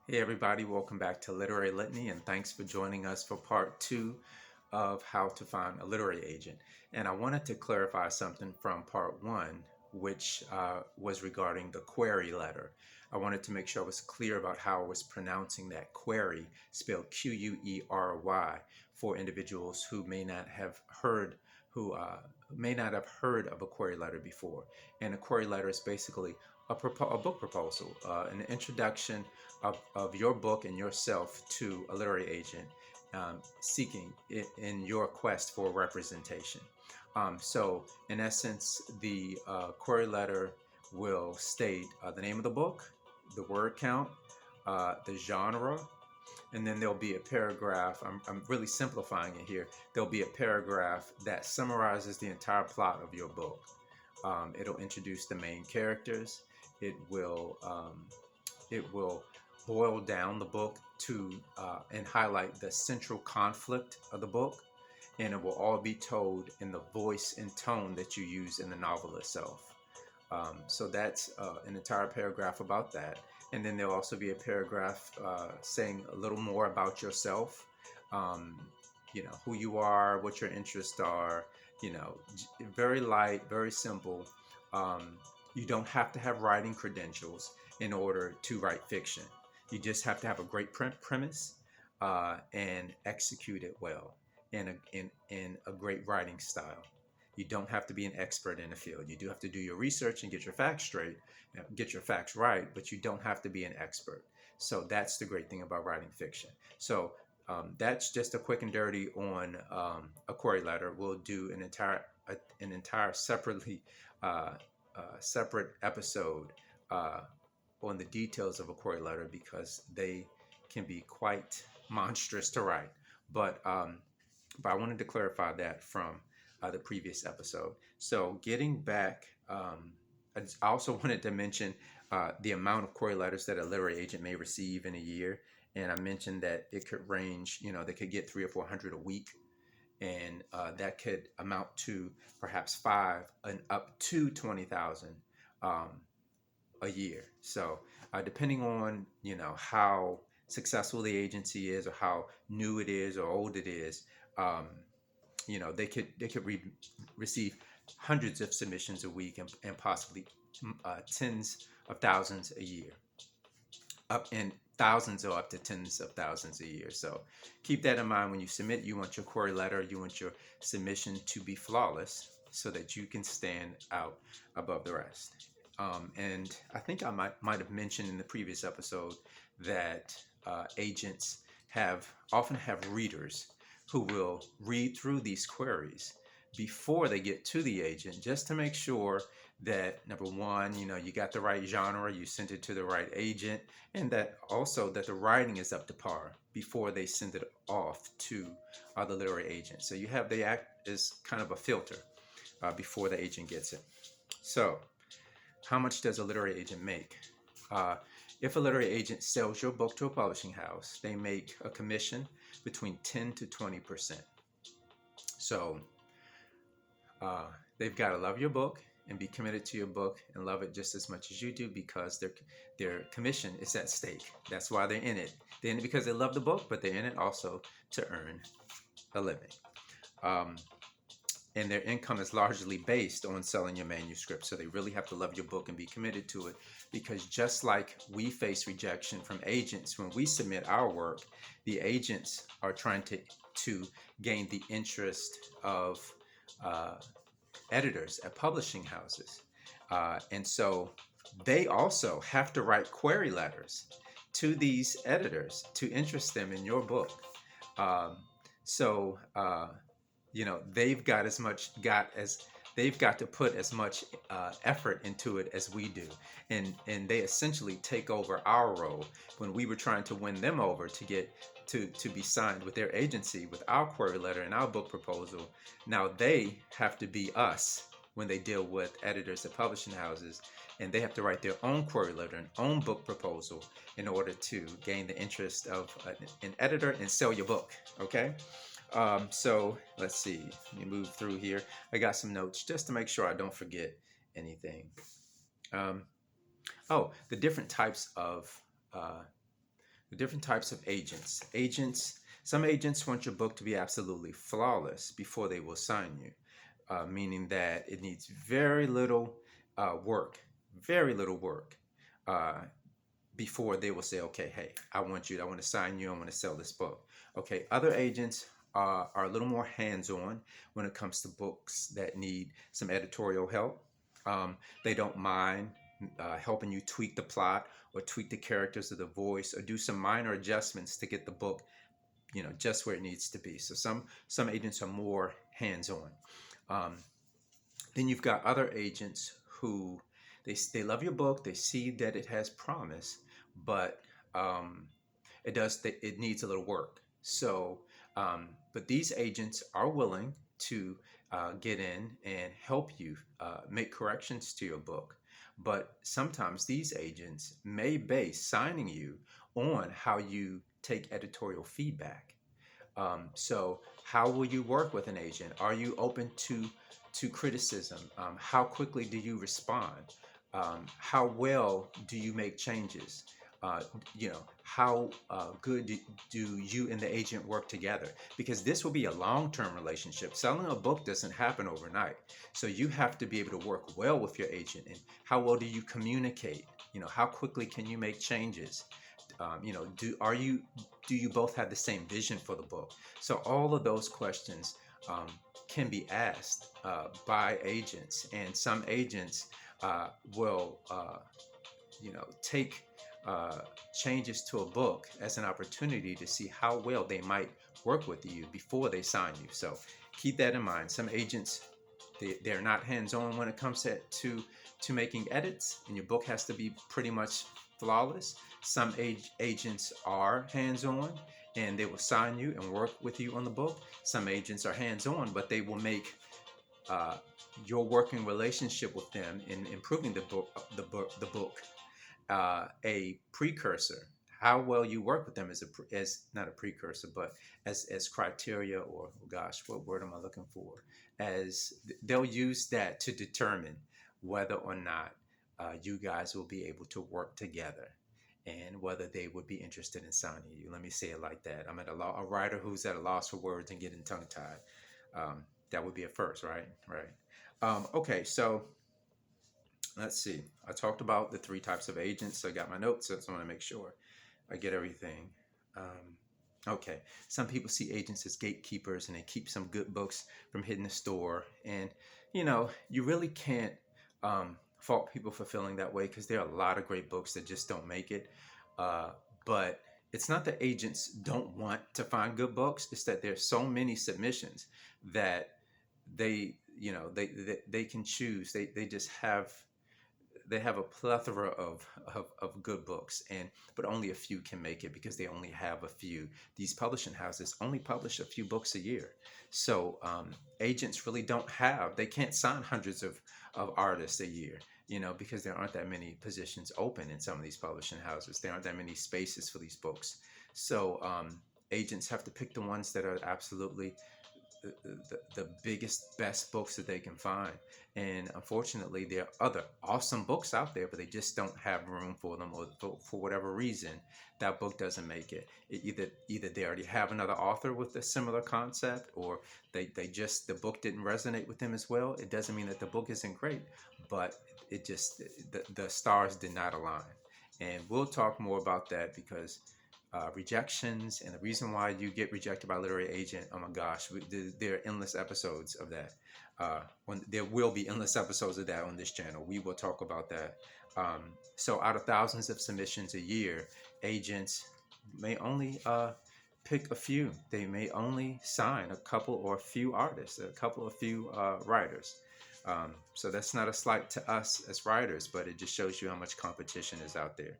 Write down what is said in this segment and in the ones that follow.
Hey everybody, welcome back to Literary Litany, and thanks for joining us for part two of how to find a literary agent. And I wanted to clarify something from part one, which was regarding the query letter. I wanted to make sure I was clear about how I was pronouncing that query, spelled Query, for individuals who who may not have heard of a query letter before. And a query letter is basically a book proposal, an introduction of your book and yourself to a literary agent seeking it in your quest for representation. So, in essence, the query letter will state the name of the book, the word count, the genre, and then there'll be a paragraph. I'm really simplifying it here. There'll be a paragraph that summarizes the entire plot of your book. It'll introduce the main characters. It will it will boil down the book to and highlight the central conflict of the book, and it will all be told in the voice and tone that you use in the novel itself. So that's an entire paragraph about that. And then there'll also be a paragraph saying a little more about yourself, um, who you are, what your interests are, very light, very simple. Um, you don't have to have writing credentials in order to write fiction. You just have to have a great premise and execute it well in a great writing style. You don't have to be an expert in the field. You do have to do your research and get your facts straight, get your facts right, but you don't have to be an expert. So that's the great thing about writing fiction. So that's just a quick and dirty on a query letter. We'll do an entire separate episode uh, on the details of a query letter because they can be quite monstrous to write. But um, but I wanted to clarify that from the previous episode. So getting back, I also wanted to mention the amount of query letters that a literary agent may receive in a year. And I mentioned that it could range, they could get 300 or 400 a week. And that could amount to perhaps five and up to 20,000 um, a year. So depending on, how successful the agency is or how new it is or old it is, um, they could receive hundreds of submissions a week and possibly tens of thousands a year, up and thousands or up to tens of thousands a year. So keep that in mind when you submit. You want your query letter, you want your submission to be flawless so that you can stand out above the rest. And I think I might have mentioned in the previous episode that agents often have readers who will read through these queries before they get to the agent, just to make sure that, number one, you got the right genre, you sent it to the right agent, and that also that the writing is up to par before they send it off to the literary agent. So they act as kind of a filter before the agent gets it. So how much does a literary agent make? Uh, if a literary agent sells your book to a publishing house, they make a commission between 10 to 20%. So uh, they've got to love your book and be committed to your book and love it just as much as you do, because their commission is at stake. That's why they're in it. They're in it because they love the book, but they're in it also to earn a living. Um, and their income is largely based on selling your manuscript. So they really have to love your book and be committed to it, because just like we face rejection from agents when we submit our work, the agents are trying to gain the interest of uh, editors at publishing houses. And so they also have to write query letters to these editors to interest them in your book. Um, so they've got to put as much effort into it as we do, and they essentially take over our role when we were trying to win them over to get to be signed with their agency with our query letter and our book proposal. Now they have to be us when they deal with editors at publishing houses, and they have to write their own query letter and own book proposal in order to gain the interest of an editor and sell your book. Okay. So let's see. Let me move through here. I got some notes just to make sure I don't forget anything. Um, the different types of uh, The different types of agents. Some agents want your book to be absolutely flawless before they will sign you, meaning that it needs very little work, very little work uh, before they will say, okay, hey, I want to sign you, I want to sell this book. Okay, other agents are a little more hands-on when it comes to books that need some editorial help. They don't mind helping you tweak the plot or tweak the characters of the voice or do some minor adjustments to get the book, just where it needs to be. So some agents are more hands-on. Um, then you've got other agents who they love your book, they see that it has promise, but um, it needs a little work. So, but these agents are willing to get in and help you make corrections to your book. But sometimes these agents may base signing you on how you take editorial feedback. So, how will you work with an agent? Are you open to criticism? How quickly do you respond? How well do you make changes? How good do you and the agent work together? Because this will be a long-term relationship. Selling a book doesn't happen overnight, so you have to be able to work well with your agent. And how well do you communicate? How quickly can you make changes? Do you both have the same vision for the book? So all of those questions um, can be asked by agents, and some agents will take uh, changes to a book as an opportunity to see how well they might work with you before they sign you. So keep that in mind. Some agents, they're not hands-on when it comes to making edits, and your book has to be pretty much flawless. Some agents are hands-on and they will sign you and work with you on the book. Some agents are hands-on, but they will make uh, your working relationship with them in improving the book a precursor. How well you work with them as not a precursor, but as criteria, or oh gosh, what word am I looking for? As they'll use that to determine whether or not you guys will be able to work together, and whether they would be interested in signing you. Let me say it like that. I'm at a writer who's at a loss for words and getting tongue tied. That would be a first, right? Right. Okay, so let's see. I talked about the three types of agents. I got my notes, so I want to make sure I get everything. Okay. Some people see agents as gatekeepers and they keep some good books from hitting the store. And, you really can't fault people for feeling that way, because there are a lot of great books that just don't make it. Uh, but it's not that agents don't want to find good books, it's that there's so many submissions that they can choose. They just have a plethora of good books, but only a few can make it because they only have a few. These publishing houses only publish a few books a year. So agents really they can't sign hundreds of artists a year, because there aren't that many positions open in some of these publishing houses. There aren't that many spaces for these books. So agents have to pick the ones that are absolutely the biggest, best books that they can find. And unfortunately, there are other awesome books out there, but they just don't have room for them, or for whatever reason, that book doesn't make it. Either they already have another author with a similar concept, or the book didn't resonate with them as well. It doesn't mean that the book isn't great, but it just the stars did not align. And we'll talk more about that, because rejections and the reason why you get rejected by a literary agent. Oh my gosh, there are endless episodes of that. There will be endless episodes of that on this channel. We will talk about that. So out of thousands of submissions a year, agents may only pick a few. They may only sign a couple or a few artists, a couple or few writers. So that's not a slight to us as writers, but it just shows you how much competition is out there.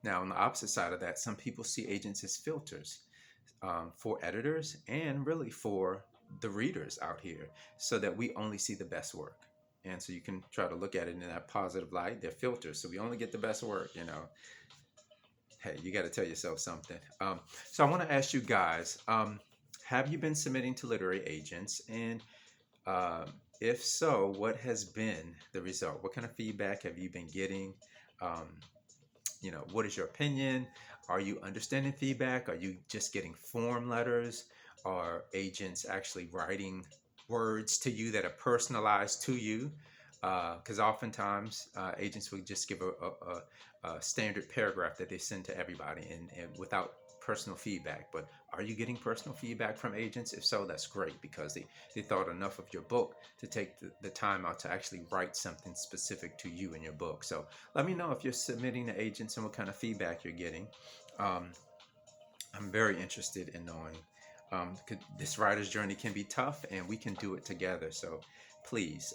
Now, on the opposite side of that, some people see agents as filters for editors and really for the readers out here, so that we only see the best work. And so you can try to look at it in that positive light. They're filters, so we only get the best work. Hey, you got to tell yourself something. So I want to ask you guys, have you been submitting to literary agents? And if so, what has been the result? What kind of feedback have you been getting? Um, what is your opinion? Are you understanding feedback? Are you just getting form letters? Are agents actually writing words to you that are personalized to you? Because oftentimes agents will just give a standard paragraph that they send to everybody and without personal feedback. But are you getting personal feedback from agents? If so, that's great, because they thought enough of your book to take the time out to actually write something specific to you in your book. So let me know if you're submitting to agents and what kind of feedback you're getting. Um, I'm very interested in knowing. This writer's journey can be tough, and we can do it together. So please,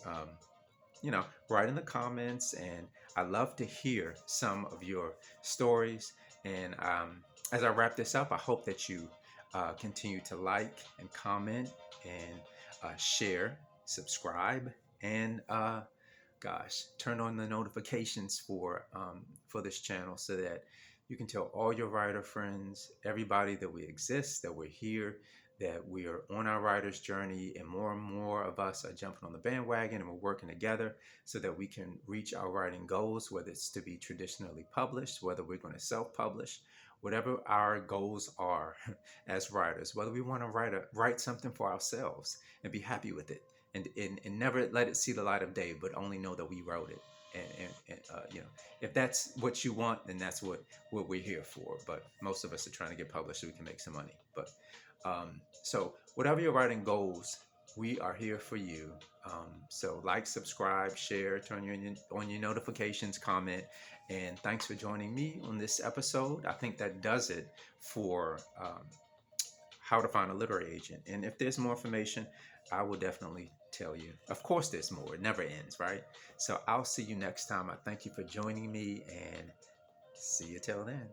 write in the comments, and I love to hear some of your stories. And as I wrap this up, I hope that you continue to like and comment and share, subscribe, and turn on the notifications for this channel, so that you can tell all your writer friends, everybody, that we exist, that we're here, that we are on our writer's journey, and more of us are jumping on the bandwagon, and we're working together so that we can reach our writing goals, whether it's to be traditionally published, whether we're going to self-publish, whatever our goals are as writers, whether we want to write something for ourselves and be happy with it, and never let it see the light of day, but only know that we wrote it. And if that's what you want, then that's what we're here for. But most of us are trying to get published so we can make some money. But so whatever your writing goals, we are here for you. So like, subscribe, share, turn on your notifications, comment, and thanks for joining me on this episode. I think that does it for how to find a literary agent. And if there's more information, I will definitely tell you. Of course, there's more. It never ends, right? So I'll see you next time. I thank you for joining me, and see you till then.